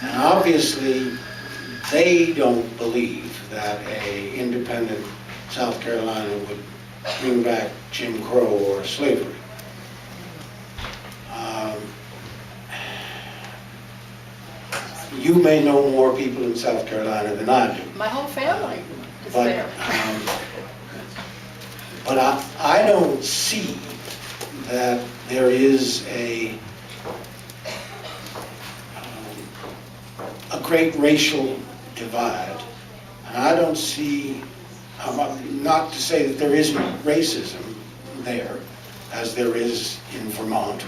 And obviously, they don't believe that a independent South Carolina would bring back Jim Crow or slavery. You may know more people in South Carolina than I do. My whole family is But, there. But I don't see that there is a great racial divide. And I don't see, not to say that there isn't racism there, as there is in Vermont,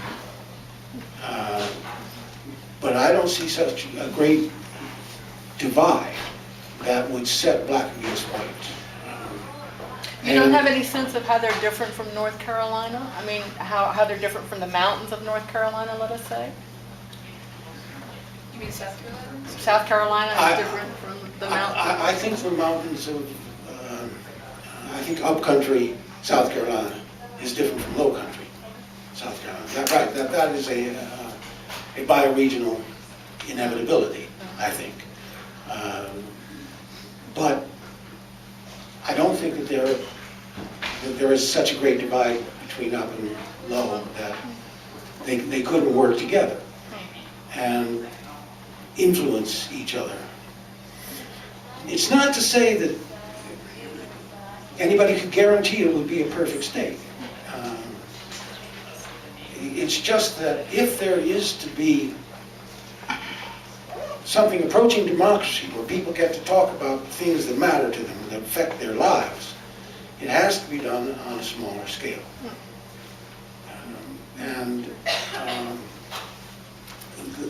but I don't see such a great divide that would set black against white. You don't have any sense of how they're different from North Carolina? I mean, how they're different from the mountains of North Carolina, let us say? You mean South Carolina? South Carolina is different from the mountains? I think the mountains of, I think upcountry South Carolina is different from low country South Carolina. Right, that is a bioregional inevitability, I think. But I don't think that there is such a great divide between up and low that they couldn't work together and influence each other. It's not to say that anybody could guarantee it would be a perfect state. It's just that if there is to be something approaching democracy where people get to talk about things that matter to them, that affect their lives, it has to be done on a smaller scale.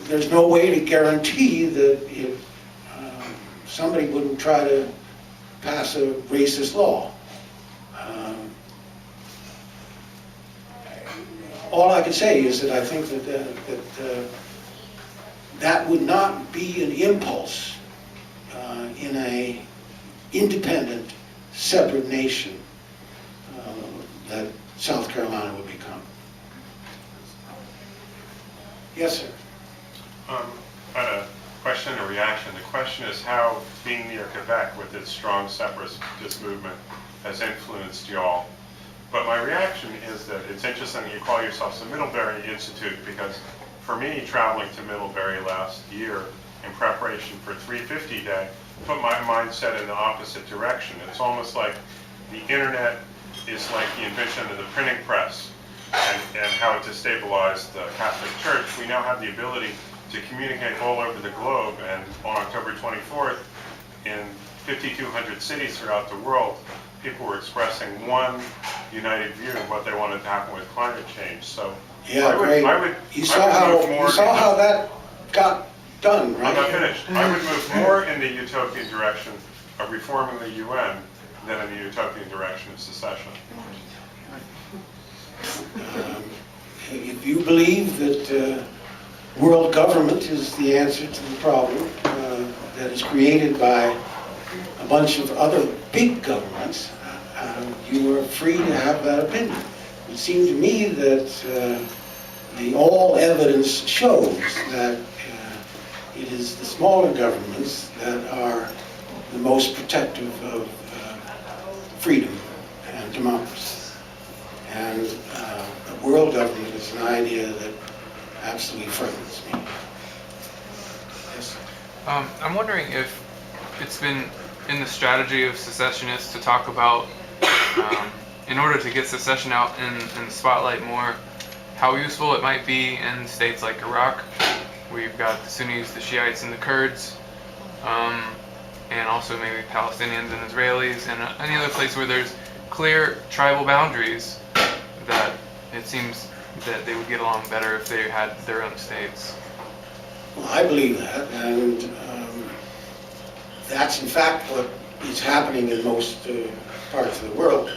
There's no way to guarantee that if somebody wouldn't try to pass a racist law. All I can say is that I think that would not be an impulse in a independent, separate nation that South Carolina would become. Yes, sir. I had a question and a reaction. The question is how being near Quebec with its strong separatist movement has influenced y'all. But my reaction is that it's interesting that you call yourselves the Middlebury Institute, because for me, traveling to Middlebury last year in preparation for 350 Day put my mindset in the opposite direction. It's almost like the internet is like the invention of the printing press and how it destabilized the Catholic Church. We now have the ability to communicate all over the globe, and on October 24th, in 5,200 cities throughout the world, people were expressing one united view of what they wanted to happen with climate change. So yeah, great. You saw how that got done, right? I'm not finished. I would move more in the utopian direction of reforming the UN than in the utopian direction of secession. If you believe that world government is the answer to the problem that is created by a bunch of other big governments, you are free to have that opinion. It seemed to me that all evidence shows that it is the smaller governments that are the most protective of freedom and democracy. And a world government is an idea that absolutely frightens me. Yes? I'm wondering if it's been in the strategy of secessionists to talk about, in order to get secession out in the spotlight more, how useful it might be in states like Iraq, where you've got the Sunnis, the Shiites, and the Kurds, and also maybe Palestinians and Israelis, and any other place where there's clear tribal boundaries, that it seems that they would get along better if they had their own states. Well, I believe that, and that's in fact what is happening in most parts of the world.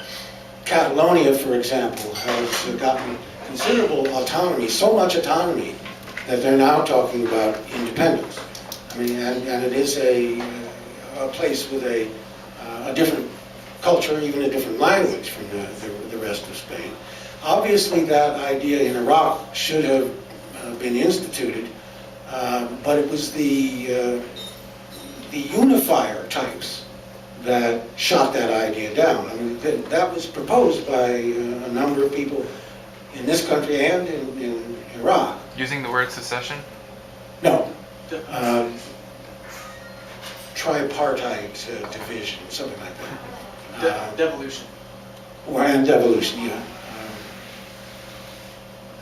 Catalonia, for example, has gotten considerable autonomy, so much autonomy that they're now talking about independence. I mean, and it is a place with a different culture, even a different language from the rest of Spain. Obviously, that idea in Iraq should have been instituted But it was the unifier types that shot that idea down. I mean, that was proposed by a number of people in this country and in Iraq. Using the word secession? No. Tripartite division, something like that. Devolution. And devolution, yeah.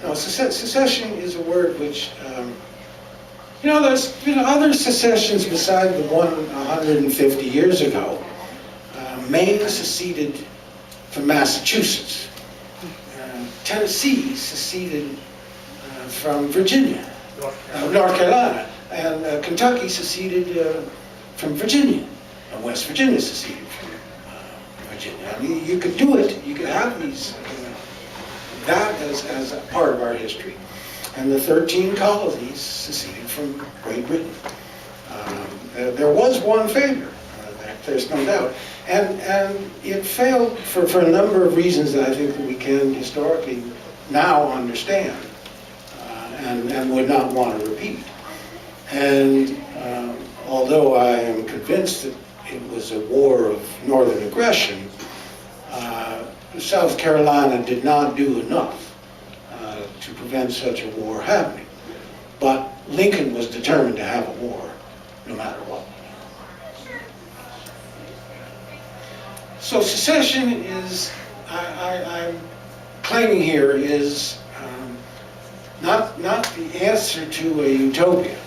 No, secession is a word which, there's other secessions beside the one 150 years ago. Maine seceded from Massachusetts. Tennessee seceded from Virginia, North Carolina, and Kentucky seceded from Virginia, and West Virginia seceded from Virginia. I mean, you could do it. You could have these that as a part of our history. And the 13 colonies seceded from Great Britain. There was one failure. There's no doubt. And it failed for a number of reasons that I think that we can historically now understand and would not want to repeat. And although I am convinced that it was a war of northern aggression, South Carolina did not do enough to prevent such a war happening. But Lincoln was determined to have a war, no matter what. So secession is, I'm claiming here, is not the answer to a utopia.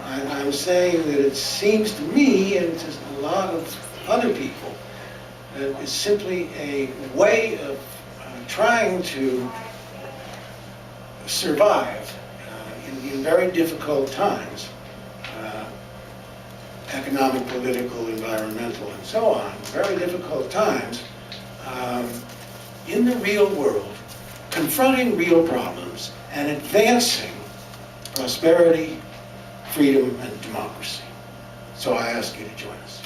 I'm saying that it seems to me, and to a lot of other people, that it's simply a way of trying to survive in very difficult times, economic, political, environmental, and so on, very difficult times, in the real world, confronting real problems and advancing prosperity, freedom, and democracy. So I ask you to join us.